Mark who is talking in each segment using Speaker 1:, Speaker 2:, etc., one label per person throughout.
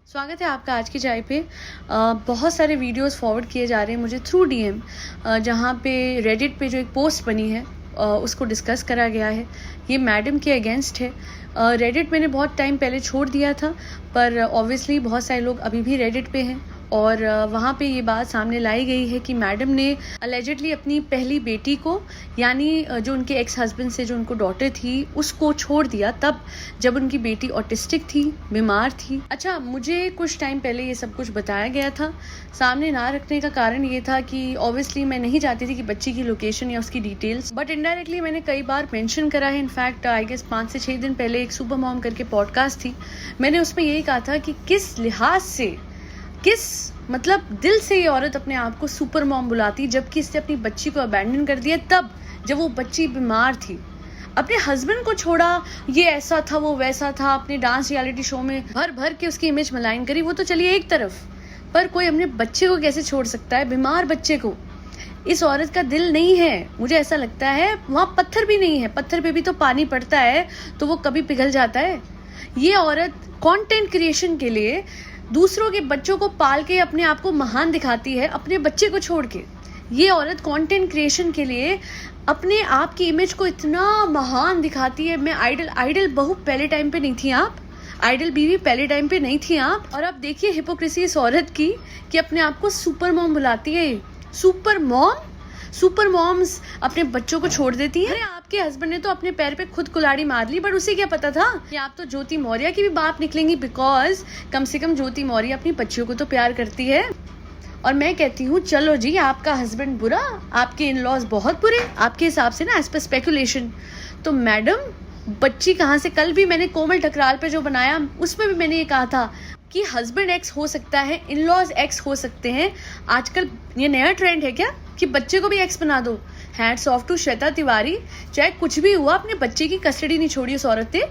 Speaker 1: स्वागत है आपका आज की चाय पे। बहुत सारे वीडियोस फॉरवर्ड किए जा रहे हैं मुझे थ्रू डीएम, जहाँ पे रेडिट पे जो एक पोस्ट बनी है उसको डिस्कस करा गया है। ये मैडम के अगेंस्ट है। रेडिट मैंने बहुत टाइम पहले छोड़ दिया था, पर ऑब्वियसली बहुत सारे लोग अभी भी रेडिट पे हैं और वहाँ पे ये बात सामने लाई गई है कि मैडम ने अलेजिडली अपनी पहली बेटी को, यानी जो उनके एक्स हस्बैंड से जो उनको डॉटर थी, उसको छोड़ दिया तब जब उनकी बेटी ऑटिस्टिक थी, बीमार थी। अच्छा, मुझे कुछ टाइम पहले ये सब कुछ बताया गया था। सामने ना रखने का कारण ये था कि ऑब्वियसली मैं नहीं चाहती थी कि बच्ची की लोकेशन या उसकी डिटेल्स, बट इनडायरेक्टली मैंने कई बार मेंशन करा है। इनफैक्ट आई गेस 5 से 6 दिन पहले एक सुपर मॉम करके पॉडकास्ट थी, मैंने उसमें यही कहा था कि किस लिहाज से, मतलब दिल से ये औरत अपने आप को सुपर मॉम बुलाती, जबकि इसने अपनी बच्ची को अबैंडन कर दिया तब जब वो बच्ची बीमार थी। अपने हस्बैंड को छोड़ा, ये ऐसा था वो वैसा था, अपने डांस रियलिटी शो में भर भर के उसकी इमेज मलाइन करी, वो तो चलिए एक तरफ, पर कोई अपने बच्चे को कैसे छोड़ सकता है, बीमार बच्चे को। इस औरत का दिल नहीं है, मुझे ऐसा लगता है। वहाँ पत्थर भी नहीं है, पत्थर पे भी तो पानी पड़ता है तो वो कभी पिघल जाता है। ये औरत कंटेंट क्रिएशन के लिए दूसरों के बच्चों को पाल के अपने आप को महान दिखाती है, अपने बच्चे को छोड़ के। ये औरत कंटेंट क्रिएशन के लिए अपने आप की इमेज को इतना महान दिखाती है। मैं आइडल बहू पहले टाइम पे नहीं थी आप, आइडल बीवी पहले टाइम पे नहीं थी आप, और अब देखिए हिपोक्रेसी इस औरत की कि अपने आप को सुपर मॉम बुलाती है। सुपर मॉम्स अपने बच्चों को छोड़ देती है। अरे आपके हस्बैंड ने तो अपने पैर पे खुद कुल्हाड़ी मार ली, बट उसे क्या पता था कि आप तो ज्योति मौर्य की भी बाप निकलेंगी, बिकॉज कम से कम ज्योति मौर्य अपनी बच्चियों को तो प्यार करती है। और मैं कहती हूँ चलो जी, आपका हस्बैंड बुरा, आपके इन लॉज बहुत बुरे आपके हिसाब से ना, एज पर स्पेकुलेशन। तो मैडम, बच्ची कहाँ से? कल भी मैंने कोमल ठकराल पे जो बनाया उसमें भी मैंने ये कहा था कि हस्बैंड एक्स हो सकता है, इन लॉज एक्स हो सकते हैं। आजकल ये नया ट्रेंड है क्या कि बच्चे को भी एक्स बना दो? Hats off to Shweta Tiwari, चाहे कुछ भी हुआ अपने बच्चे की कस्टडी नहीं छोड़ी उस औरत ने।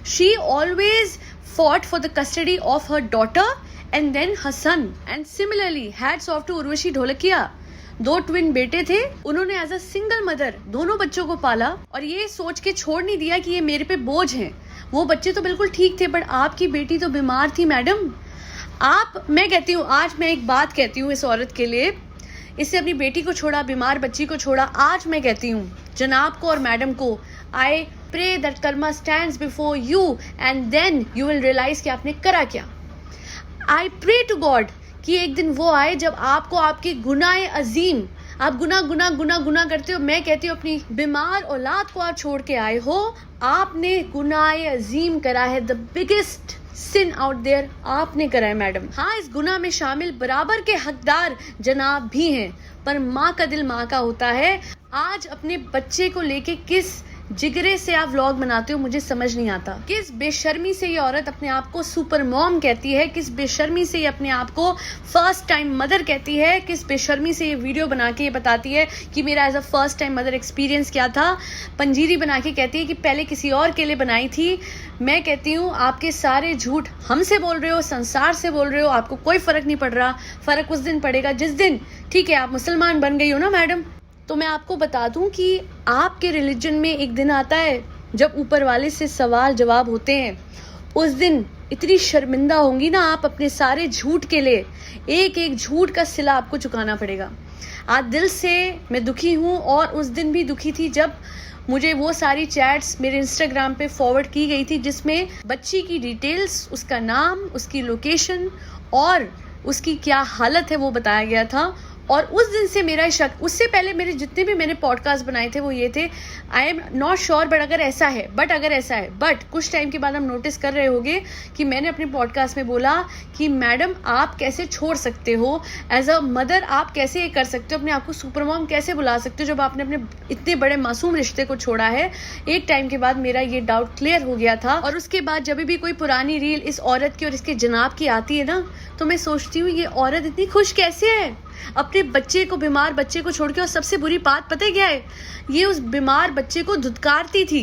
Speaker 1: She always fought for the custody of her daughter and then her son. And similarly hats off to Urvashi Dholakia, 2 twin बेटे थे, उन्होंने एज अ सिंगल मदर दोनों बच्चों को पाला और ये सोच के छोड़ नहीं दिया कि ये मेरे पे बोझ हैं। वो बच्चे तो बिल्कुल ठीक थे, बट आपकी बेटी तो बीमार थी मैडम। मैं कहती हूँ, आज मैं एक बात कहती हूँ इस औरत के लिए, इससे अपनी बेटी को छोड़ा, बीमार बच्ची को छोड़ा। आज मैं कहती हूँ जनाब को और मैडम को, I pray that karma stands before you and then you will realise कि आपने करा क्या। आई प्रे टू गॉड कि एक दिन वो आए जब आपको आपके गुनाह अजीम, आप गुना करते हो। मैं कहती हूँ अपनी बीमार औलाद को आप छोड़ के आए हो, आपने गुनाह अजीम करा है, the biggest sin out there आपने करा है मैडम। हाँ, इस गुनाह में शामिल बराबर के हकदार जनाब भी हैं, पर माँ का दिल माँ का होता है। आज अपने बच्चे को लेके किस जिगरे से आप व्लॉग बनाते हो मुझे समझ नहीं आता। किस बेशर्मी से ये औरत अपने आप को सुपर मॉम कहती है, किस बेशर्मी से ये अपने आप को फर्स्ट टाइम मदर कहती है, किस बेशर्मी से ये वीडियो बना के ये बताती है कि मेरा as a first time mother experience क्या था। पंजीरी बना के कहती है कि पहले किसी और के लिए बनाई थी। मैं कहती हूँ आपके सारे झूठ हमसे बोल रहे हो, संसार से बोल रहे हो, आपको कोई फर्क नहीं पड़ रहा। फर्क उस दिन पड़ेगा जिस दिन, ठीक है, आप मुसलमान बन गई हो ना मैडम। तो मैं आपको बता दूं कि आपके रिलीजन में एक दिन आता है जब ऊपर वाले से सवाल जवाब होते हैं। उस दिन इतनी शर्मिंदा होंगी ना आप अपने सारे झूठ के लिए, एक एक झूठ का सिला आपको चुकाना पड़ेगा। आज दिल से मैं दुखी हूँ, और उस दिन भी दुखी थी जब मुझे वो सारी चैट्स मेरे इंस्टाग्राम पे फॉरवर्ड की गई थी जिसमें बच्ची की डिटेल्स, उसका नाम, उसकी लोकेशन और उसकी क्या हालत है वो बताया गया था। और उस दिन से मेरा शक, उससे पहले मेरे जितने भी मैंने पॉडकास्ट बनाए थे वो ये थे, I am not sure but अगर ऐसा है, बट कुछ टाइम के बाद हम नोटिस कर रहे होंगे कि मैंने अपने पॉडकास्ट में बोला कि मैडम आप कैसे छोड़ सकते हो, एज अ मदर आप कैसे ये कर सकते हो, अपने आप को सुपर मॉम कैसे बुला सकते हो जब आपने अपने इतने बड़े मासूम रिश्ते को छोड़ा है। एक टाइम के बाद मेरा ये डाउट क्लियर हो गया था, और उसके बाद जब भी कोई पुरानी रील इस औरत की और इसके जनाब की आती है ना, तो मैं सोचती हूँ ये औरत इतनी खुश कैसे है अपने बच्चे को, बीमार बच्चे को छोड़ के। और सबसे बुरी बात पता है क्या है, ये उस बीमार बच्चे को धुतकारती थी,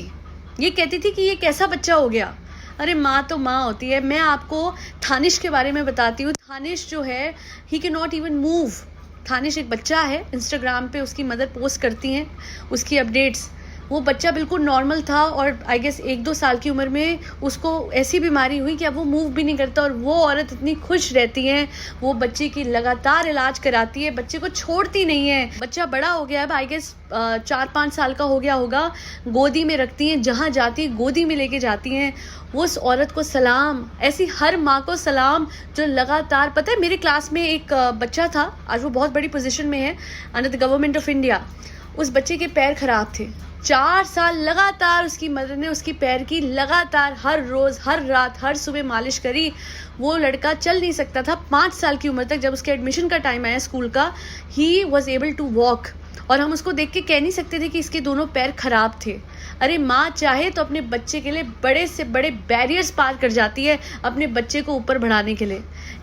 Speaker 1: ये कहती थी कि ये कैसा बच्चा हो गया। अरे माँ तो माँ होती है। मैं आपको थानिश के बारे में बताती हूँ। थानिश जो है, he can not even move. Thanish एक बच्चा है, इंस्टाग्राम पे उसकी मदर पोस्ट करती हैं उसकी अपडेट्स। वो बच्चा बिल्कुल नॉर्मल था और आई गेस 1-2 साल की उम्र में उसको ऐसी बीमारी हुई कि अब वो मूव भी नहीं करता और वो औरत इतनी खुश रहती है, वो बच्चे की लगातार इलाज कराती है, बच्चे को छोड़ती नहीं है। बच्चा बड़ा हो गया अब आई गेस 4-5 साल का हो गया होगा, गोदी में रखती हैं, जहाँ जाती है गोदी में लेके जाती हैं। वो उस औरत को सलाम, ऐसी हर माँ को सलाम जो लगातार, पता है मेरे क्लास में एक बच्चा था, आज वो बहुत बड़ी पोजीशन में है under the government of India. उस बच्चे के पैर खराब थे, 4 साल लगातार उसकी मदर ने उसकी पैर की लगातार हर रोज, हर रात, हर सुबह मालिश करी। वो लड़का चल नहीं सकता था 5 साल की उम्र तक। जब उसके एडमिशन का टाइम आया स्कूल का, he was able to walk, और हम उसको देख के कह नहीं सकते थे कि इसके दोनों पैर खराब थे। अरे माँ चाहे तो अपने बच्चे के लिए बड़े से बड़े बैरियर्स पार कर जाती है अपने बच्चे को ऊपर बढ़ाने के लिए।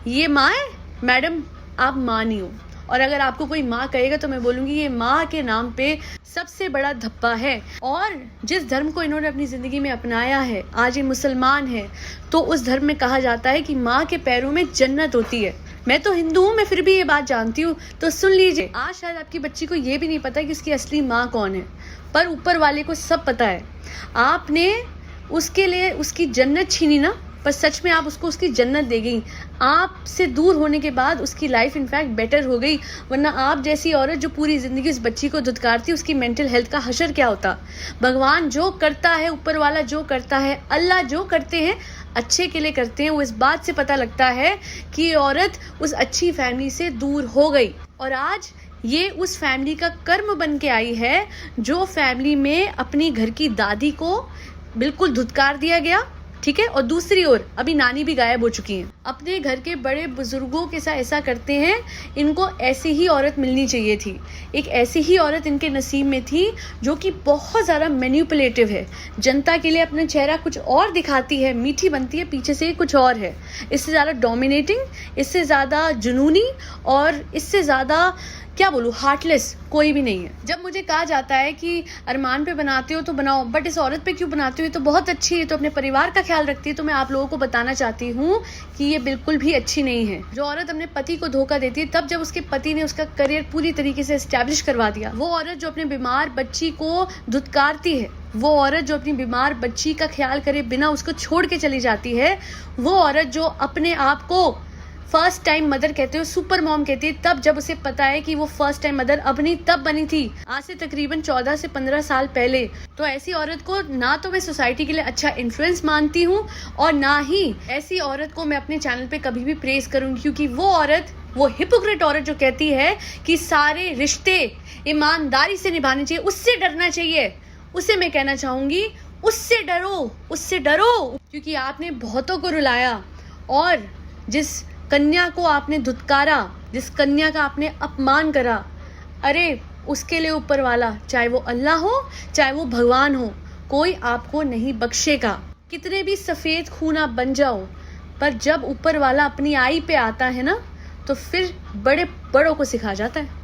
Speaker 1: ये माँ है मैडम, आप माँ नहीं हो। और अगर आपको कोई माँ कहेगा तो मैं बोलूँगी ये माँ के नाम पे सबसे बड़ा धब्बा है। और जिस धर्म को इन्होंने अपनी ज़िंदगी में अपनाया है, आज ये मुसलमान है, तो उस धर्म में कहा जाता है कि माँ के पैरों में जन्नत होती है। मैं तो हिंदू हूँ, मैं फिर भी ये बात जानती हूँ, तो सुन लीजिए। आज शायद आपकी बच्ची को ये भी नहीं पता कि उसकी असली माँ कौन है, पर ऊपर वाले को सब पता है। आपने उसके लिए उसकी जन्नत छीनी ना, पर सच में आप उसको उसकी जन्नत दे गई। आपसे दूर होने के बाद उसकी लाइफ इनफैक्ट बेटर हो गई, वरना आप जैसी औरत जो पूरी ज़िंदगी उस बच्ची को धुतकारती, उसकी मेंटल हेल्थ का हशर क्या होता। भगवान जो करता है, ऊपर वाला जो करता है, अल्लाह जो करते हैं अच्छे के लिए करते हैं। वो इस बात से पता लगता है कि ये औरत उस अच्छी फैमिली से दूर हो गई और आज ये उस फैमिली का कर्म बन के आई है जो फैमिली में अपनी घर की दादी को बिल्कुल धुतकार दिया गया, ठीक है। और दूसरी ओर अभी नानी भी गायब हो चुकी हैं। अपने घर के बड़े बुजुर्गों के साथ ऐसा करते हैं। इनको ऐसी ही औरत मिलनी चाहिए थी, एक ऐसी ही औरत इनके नसीब में थी जो कि बहुत ज़्यादा मैनिपुलेटिव है, जनता के लिए अपना चेहरा कुछ और दिखाती है, मीठी बनती है, पीछे से कुछ और है। इससे ज़्यादा डोमिनेटिंग, इससे ज़्यादा जुनूनी और इससे ज़्यादा क्या बोलूँ हार्टलेस कोई भी नहीं है। जब मुझे कहा जाता है कि अरमान पे बनाते हो तो बनाओ, बट इस औरत पे क्यों बनाते हो, ये तो बहुत अच्छी है, तो अपने परिवार का ख्याल रखती है, तो मैं आप लोगों को बताना चाहती हूँ कि ये बिल्कुल भी अच्छी नहीं है। जो औरत अपने पति को धोखा देती है तब जब उसके पति ने उसका करियर पूरी तरीके से एस्टैब्लिश करवा दिया, वो औरत जो अपने बीमार बच्ची को धुतकारती है, वो औरत जो अपनी बीमार बच्ची का ख्याल करे बिना उसको छोड़ के चली जाती है, वो औरत जो अपने आप को फर्स्ट टाइम मदर कहते हो, सुपर मॉम कहती है, तब जब उसे पता है कि वो फर्स्ट टाइम मदर अपनी तब बनी थी आज से तकरीबन 14 से 15 साल पहले। तो ऐसी औरत को ना तो मैं सोसाइटी के लिए अच्छा इन्फ्लुएंस मानती हूँ और ना ही ऐसी औरत को मैं अपने चैनल पे कभी भी प्रेज करूंगी, क्योंकि वो औरत, वो हिपोक्रेट औरत जो कहती है कि सारे रिश्ते ईमानदारी से निभाने चाहिए, उससे डरना चाहिए, उसे मैं कहना चाहूंगी उससे डरो, उससे डरो, क्योंकि आपने बहुतों को रुलाया और जिस कन्या को आपने धुतकारा, जिस कन्या का आपने अपमान करा, अरे उसके लिए ऊपर वाला, चाहे वो अल्लाह हो चाहे वो भगवान हो, कोई आपको नहीं बख्शेगा। कितने भी सफ़ेद खून आप बन जाओ, पर जब ऊपर वाला अपनी आई पे आता है ना, तो फिर बड़े बड़ों को सिखा जाता है।